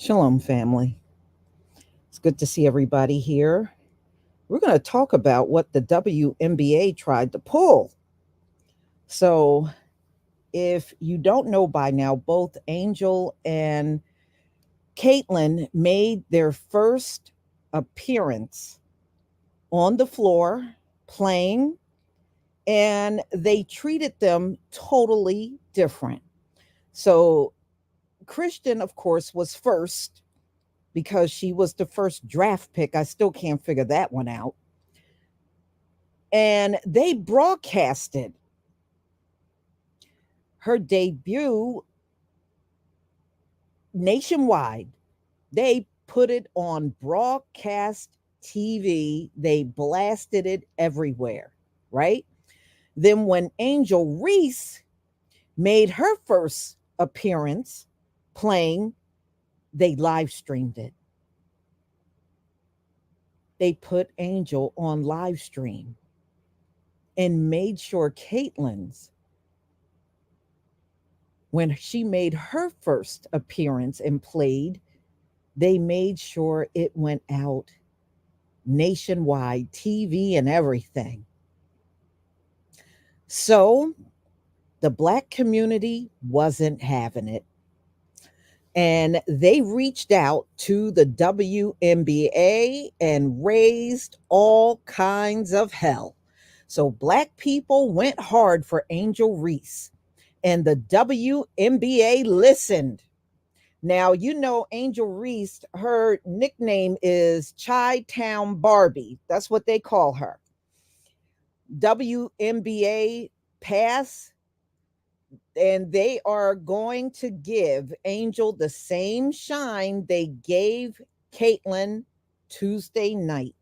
Shalom, family. It's good to see everybody here. We're going to talk about what the WNBA tried to pull. So, if you don't know by now, both Angel and Caitlin made their first appearance on the floor playing, and they treated them totally different. So, Christian, of course, was first because she was the first draft pick. I still can't figure that one out. And they broadcasted her debut nationwide. They put it on broadcast TV, they blasted it everywhere, right? Then, when Angel Reese made her first appearance playing, they live streamed it. They put Angel on live stream and made sure Caitlin's, when she made her first appearance and played, they made sure it went out nationwide, TV and everything. So the Black community wasn't having it. And they reached out to the WNBA and raised all kinds of hell. So Black people went hard for Angel Reese, and the WNBA listened. Now, you know, Angel Reese, her nickname is Chi Town Barbie. That's what they call her. WNBA pass, and they are going to give Angel the same shine they gave Caitlin Tuesday night,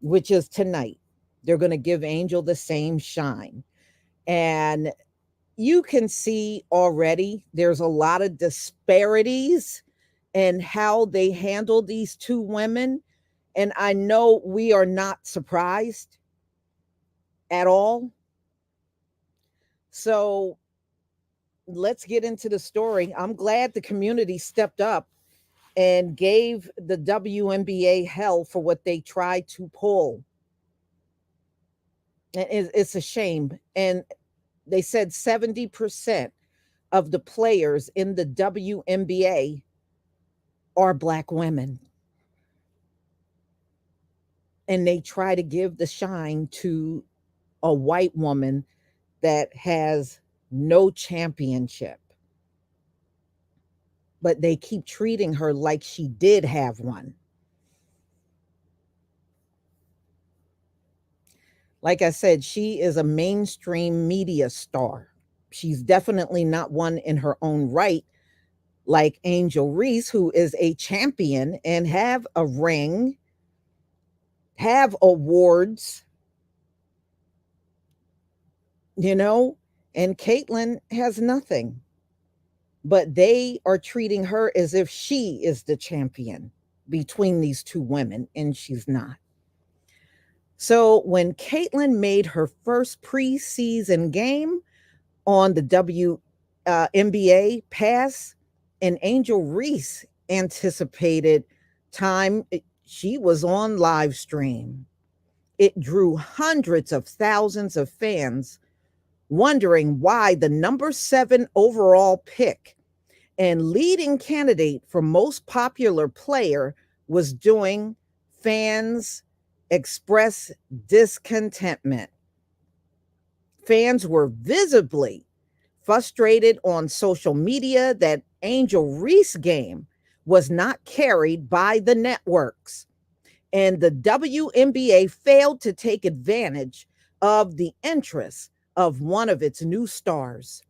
which is tonight. They're going to give Angel the same shine. And you can see already there's a lot of disparities in how they handle these two women. And I know we are not surprised at all. So let's get into the story. I'm glad the community stepped up and gave the WNBA hell for what they tried to pull. And it's a shame. And they said 70% of the players in the WNBA are Black women. And they try to give the shine to a white woman that has no championship. But they keep treating her like she did have one. Like I said, she is a mainstream media star. She's definitely not one in her own right, like Angel Reese, who is a champion and have a ring, have awards, you know, and Caitlin has nothing. But they are treating her as if she is the champion between these two women, and she's not. So when Caitlin made her first preseason game on the WNBA pass, and Angel Reese anticipated time, she was on live stream. It drew hundreds of thousands of fans wondering why the number 7 overall pick and leading candidate for most popular player was doing fans express discontentment. Fans were visibly frustrated on social media that Angel Reese game was not carried by the networks, and the WNBA failed to take advantage of the interest of one of its new stars.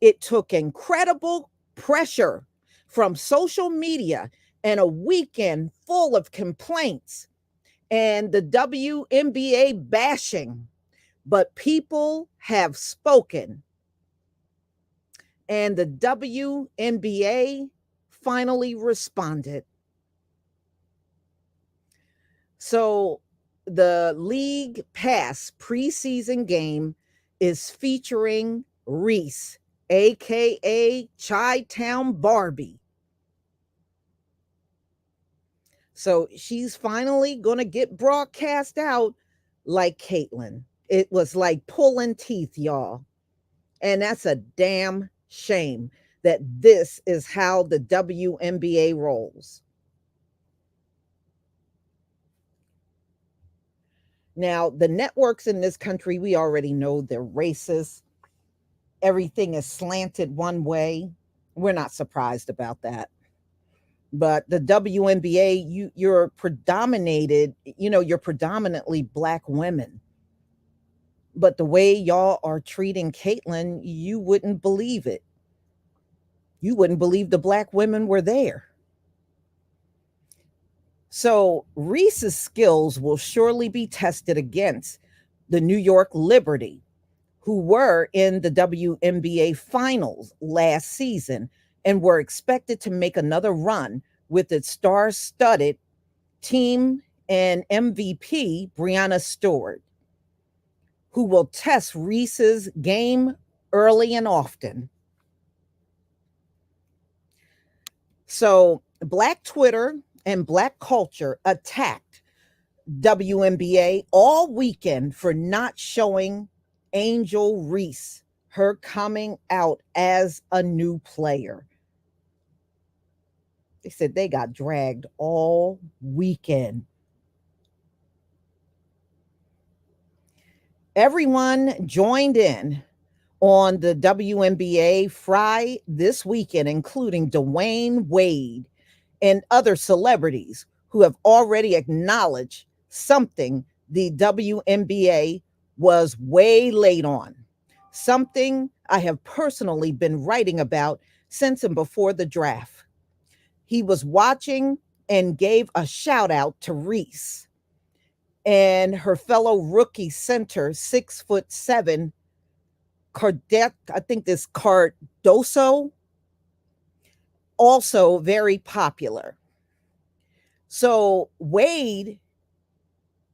It took incredible pressure from social media and a weekend full of complaints and the WNBA bashing, but people have spoken. And the WNBA finally responded. So the League Pass preseason game is featuring Reese, aka Chi Town Barbie. So she's finally gonna get broadcast out like Caitlin. It was like pulling teeth, y'all. And that's a damn shame that this is how the WNBA rolls. Now, the networks in this country, we already know they're racist. Everything is slanted one way. We're not surprised about that. But the WNBA, you're predominated, you're predominantly Black women. But the way y'all are treating Caitlin, you wouldn't believe it. You wouldn't believe the Black women were there. So Reese's skills will surely be tested against the New York Liberty, who were in the WNBA finals last season and were expected to make another run with its star-studded team and MVP, Breanna Stewart, who will test Reese's game early and often. So Black Twitter and Black culture attacked WNBA all weekend for not showing Angel Reese her coming out as a new player. They said they got dragged all weekend. Everyone joined in on the WNBA Fry this weekend, including Dwayne Wade and other celebrities who have already acknowledged something the WNBA was way late on, something I have personally been writing about since and before the draft. He was watching and gave a shout out to Reese and her fellow rookie center, 6'7", Cardet, I think this Cardoso, also very popular. So Wade,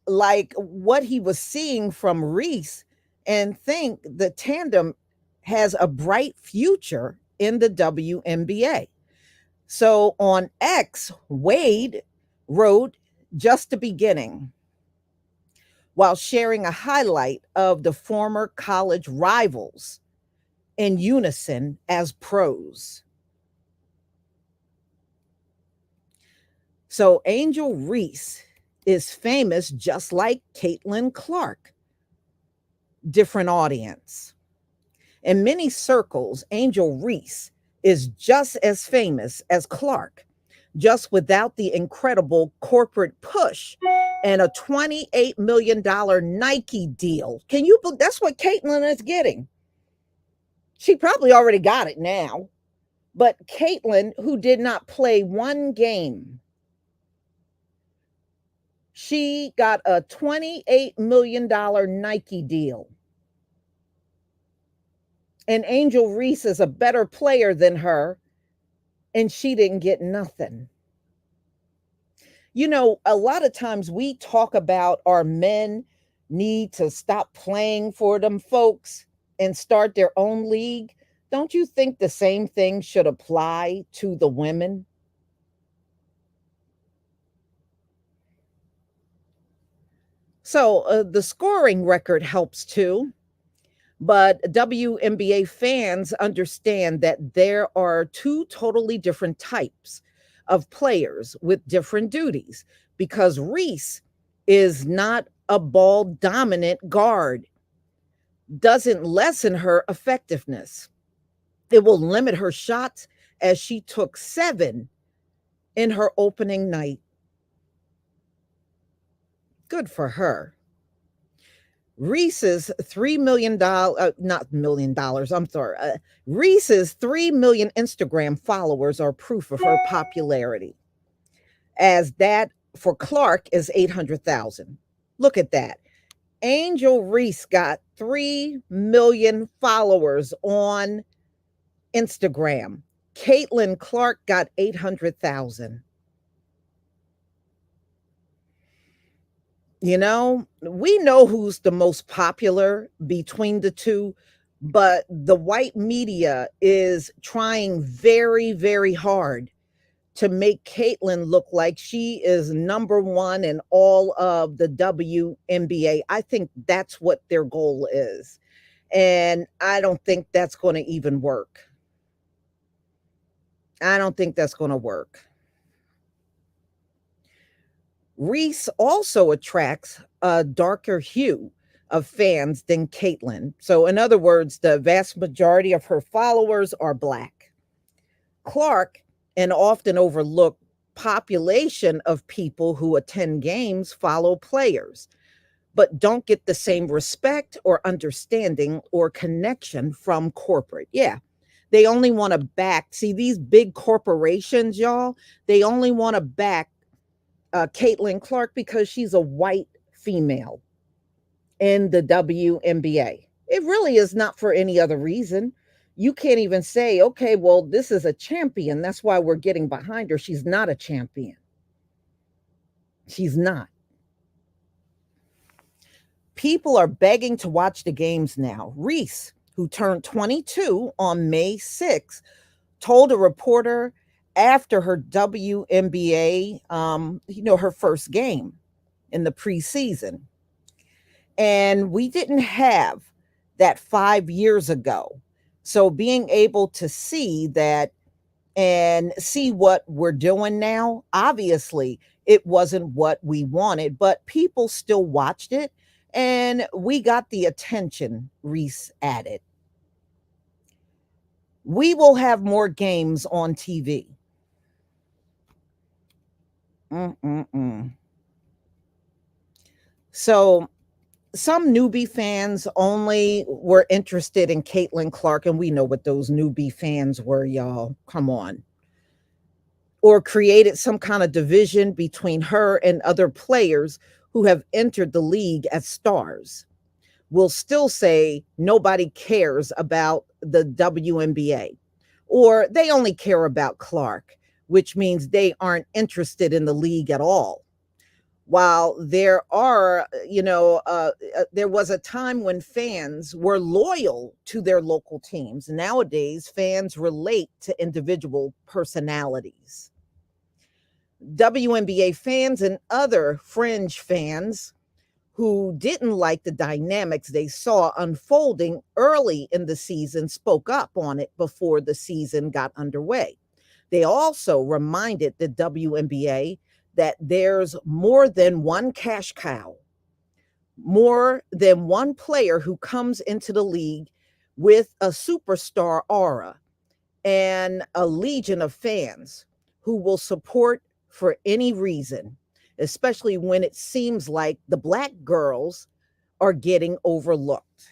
like what he was seeing from Reese, and think the tandem has a bright future in the WNBA. So on X, Wade wrote just the beginning while sharing a highlight of the former college rivals in unison as prose. So Angel Reese is famous just like Caitlin Clark, different audience. In many circles, Angel Reese is just as famous as Clark, just without the incredible corporate push and a $28 million Nike deal. Can you believe that's what Caitlin is getting? She probably already got it now. But Caitlin, who did not play one game, she got a $28 million Nike deal. And Angel Reese is a better player than her, and she didn't get nothing. You know, a lot of times we talk about our men need to stop playing for them folks and start their own league. Don't you think the same thing should apply to the women? So the scoring record helps too. But WNBA fans understand that there are two totally different types of players with different duties because Reese is not a ball dominant guard, doesn't lessen her effectiveness. It will limit her shots as she took 7 in her opening night. Good for her. Reese's $3 million, not $1 million, I'm sorry. Reese's 3 million Instagram followers are proof of her popularity, as that for Clark is 800,000. Look at that. Angel Reese got 3 million followers on Instagram. Caitlin Clark got 800,000. You know, we know who's the most popular between the two, but the white media is trying very, very hard to make Caitlin look like she is number one in all of the WNBA. I think that's what their goal is. And I don't think that's going to even work. I don't think that's going to work. Reese also attracts a darker hue of fans than Caitlin. So, in other words, the vast majority of her followers are Black. Clark, an often overlooked population of people who attend games, follow players, but don't get the same respect or understanding or connection from corporate. Yeah. They only want to back, see, these big corporations, y'all, they only want to back Caitlin Clark because she's a white female in the WNBA. It really is not for any other reason. You can't even say, okay, well, this is a champion. That's why we're getting behind her. She's not a champion. She's not. People are begging to watch the games now. Reese, who turned 22 on May 6th, told a reporter after her WNBA, her first game in the preseason. And we didn't have that 5 years ago. So being able to see that and see what we're doing now, obviously, it wasn't what we wanted, but people still watched it and we got the attention, Reese added. We will have more games on TV. Mm-mm-mm. So some newbie fans only were interested in Caitlin Clark, and we know what those newbie fans were, y'all. Come on. Or created some kind of division between her and other players who have entered the league as stars. Will still say nobody cares about the WNBA, or they only care about Clark, which means they aren't interested in the league at all. While there are, there was a time when fans were loyal to their local teams. Nowadays, fans relate to individual personalities. WNBA fans and other fringe fans who didn't like the dynamics they saw unfolding early in the season spoke up on it before the season got underway. They also reminded the WNBA that there's more than one cash cow, more than one player who comes into the league with a superstar aura and a legion of fans who will support for any reason, especially when it seems like the Black girls are getting overlooked.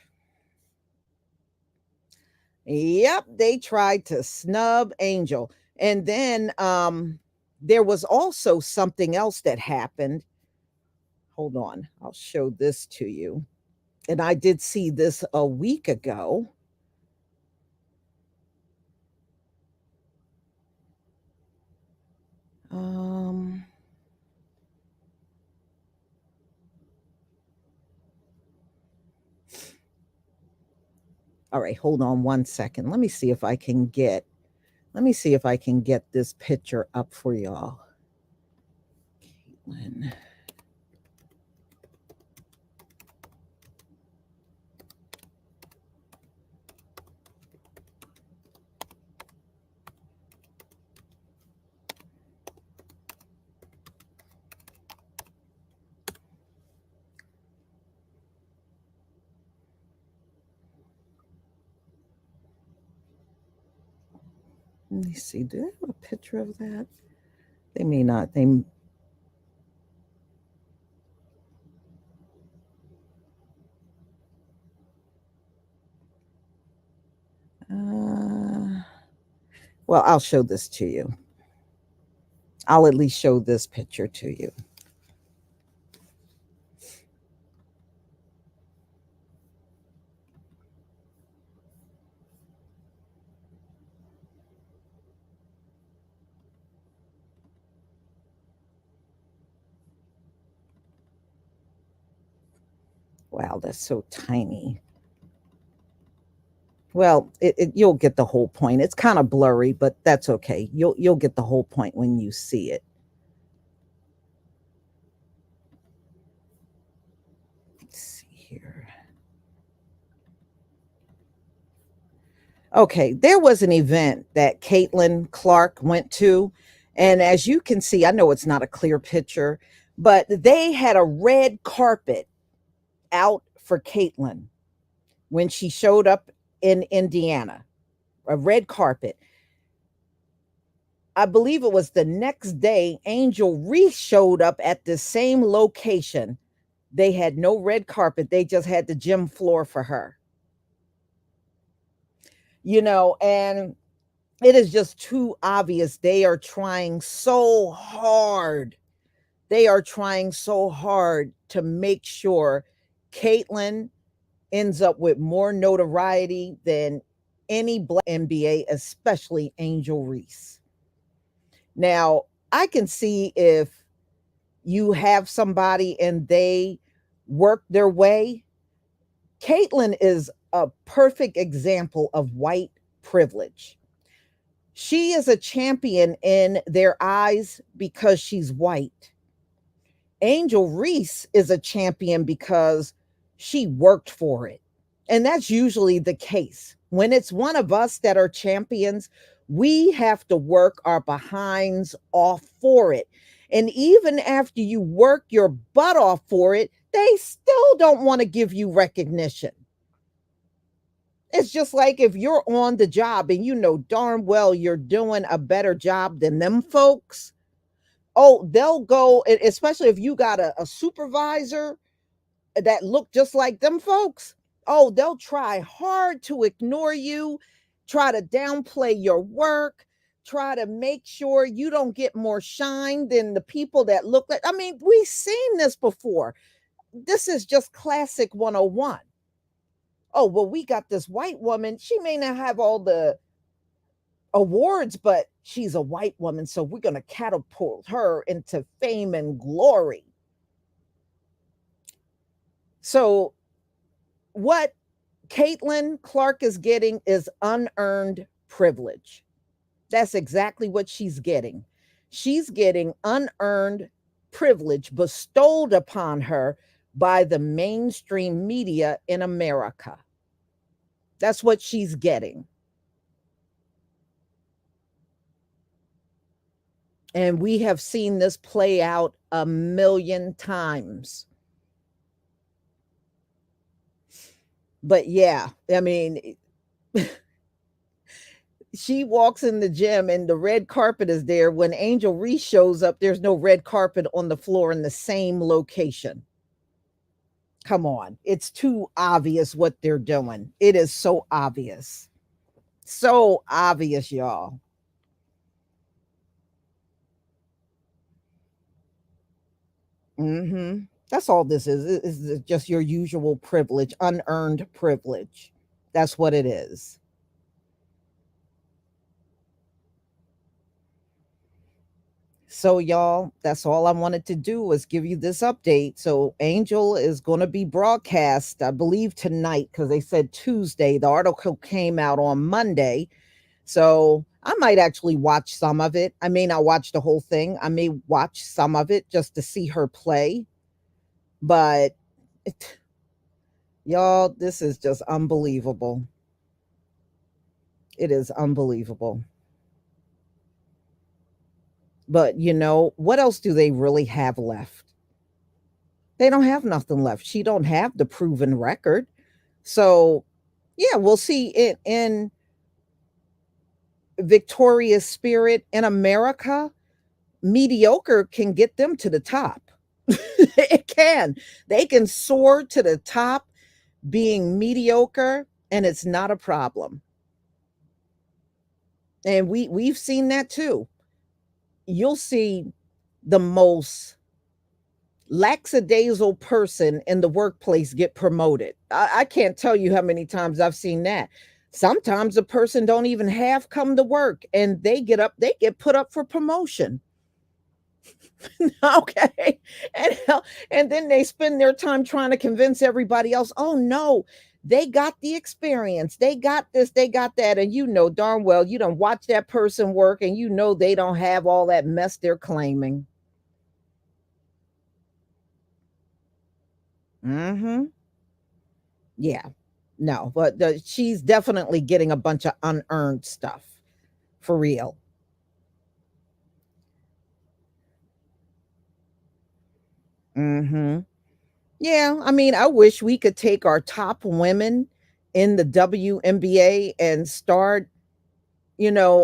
Yep, they tried to snub Angel. And then there was also something else that happened. Hold on, I'll show this to you. And I did see this a week ago. Um, all right, hold on one second. Let me see if I can get this picture up for y'all. Caitlin. Let me see. Do I have a picture of that? They may not. They well, I'll show this to you. I'll at least show this picture to you. Wow, that's so tiny. Well, you'll get the whole point. It's kind of blurry, but that's okay. You'll get the whole point when you see it. Let's see here. Okay, there was an event that Caitlin Clark went to, and as you can see, I know it's not a clear picture, but they had a red carpet out for Caitlin when she showed up in Indiana. A red carpet. I believe it was the next day, Angel Reese showed up at the same location. They had no red carpet, they just had the gym floor for her. And it is just too obvious. They are trying so hard. They are trying so hard to make sure Caitlin ends up with more notoriety than any Black NBA, especially Angel Reese. Now, I can see if you have somebody and they work their way. Caitlin is a perfect example of white privilege. She is a champion in their eyes because she's white. Angel Reese is a champion because she worked for it. And that's usually the case. When it's one of us that are champions, we have to work our behinds off for it. And even after you work your butt off for it, they still don't want to give you recognition. It's just like if you're on the job and you know darn well you're doing a better job than them folks. Oh, they'll go, especially if you got a supervisor that look just like them folks. Oh, they'll try hard to ignore you, try to downplay your work, try to make sure you don't get more shine than the people that look like. I mean, we've seen this before. This is just classic 101. Oh, well, we got this white woman. She may not have all the awards, but she's a white woman. So we're going to catapult her into fame and glory. So, what Caitlin Clark is getting is unearned privilege. That's exactly what she's getting. She's getting unearned privilege bestowed upon her by the mainstream media in America. That's what she's getting. And we have seen this play out a million times. But yeah, I mean, she walks in the gym and the red carpet is there. When Angel Reese shows up, there's no red carpet on the floor in the same location. Come on. It's too obvious what they're doing. It is so obvious. So obvious, y'all. That's all this is. It's just your usual privilege, unearned privilege. That's what it is. So, y'all, that's all I wanted to do was give you this update. So, Angel is going to be broadcast, I believe, tonight because they said Tuesday. The article came out on Monday. So, I might actually watch some of it. I may not watch the whole thing. I may watch some of it just to see her play. But, it, y'all, this is just unbelievable. It is unbelievable. But, what else do they really have left? They don't have nothing left. She don't have the proven record. So, yeah, we'll see it in Victoria's spirit in America. Mediocre can get them to the top. It can. They can soar to the top being mediocre, and it's not a problem. And we've seen that too. You'll see the most lackadaisical person in the workplace get promoted. I can't tell you how many times I've seen that. Sometimes a person don't even have come to work and they get put up for promotion. Okay. And and then they spend their time trying to convince everybody else, oh no, they got the experience. They got this, they got that. And you know darn well you don't watch that person work and you know they don't have all that mess they're claiming. Mm-hmm. Yeah. No, but she's definitely getting a bunch of unearned stuff for real. Mhm. Yeah, I mean, I wish we could take our top women in the WNBA and start,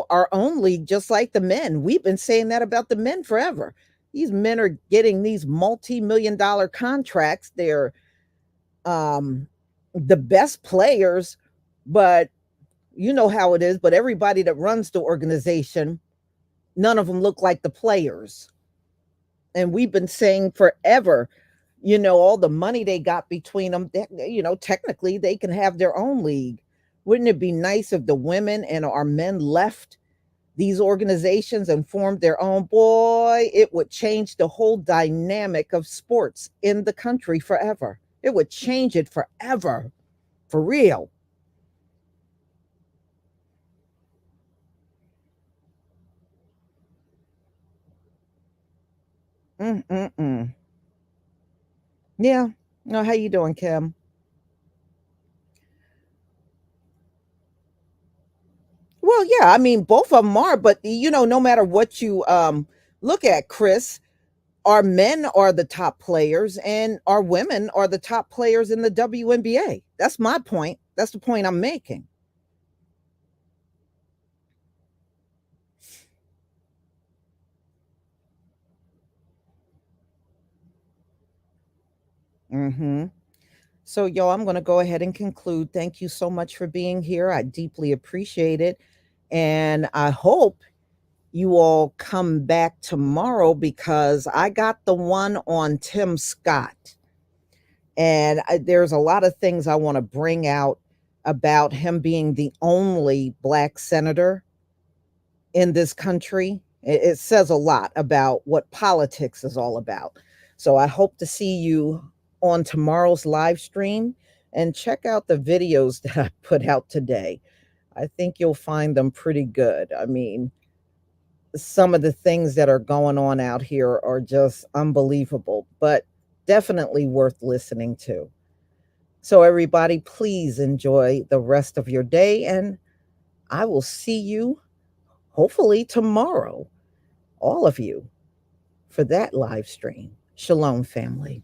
our own league just like the men. We've been saying that about the men forever. These men are getting these multi-million dollar contracts. They're um the best players, but you know how it is, but everybody that runs the organization, none of them look like the players. And we've been saying forever, all the money they got between them, technically they can have their own league. Wouldn't it be nice if the women and our men left these organizations and formed their own? Boy, it would change the whole dynamic of sports in the country forever. It would change it forever, for real. Mm-mm-mm. Yeah. No, how you doing, Kim? Well, yeah, I mean, both of them are, but no matter what you look at, Chris, our men are the top players and our women are the top players in the WNBA. That's my point. That's the point I'm making. Hmm. So, yo, I'm going to go ahead and conclude. Thank you so much for being here. I deeply appreciate it. And I hope you all come back tomorrow because I got the one on Tim Scott. And there's a lot of things I want to bring out about him being the only black senator in this country. It says a lot about what politics is all about. So I hope to see you on tomorrow's live stream and check out the videos that I put out today. I think you'll find them pretty good. I mean, some of the things that are going on out here are just unbelievable, but definitely worth listening to. So, everybody, please enjoy the rest of your day, and I will see you hopefully tomorrow, all of you, for that live stream. Shalom, family.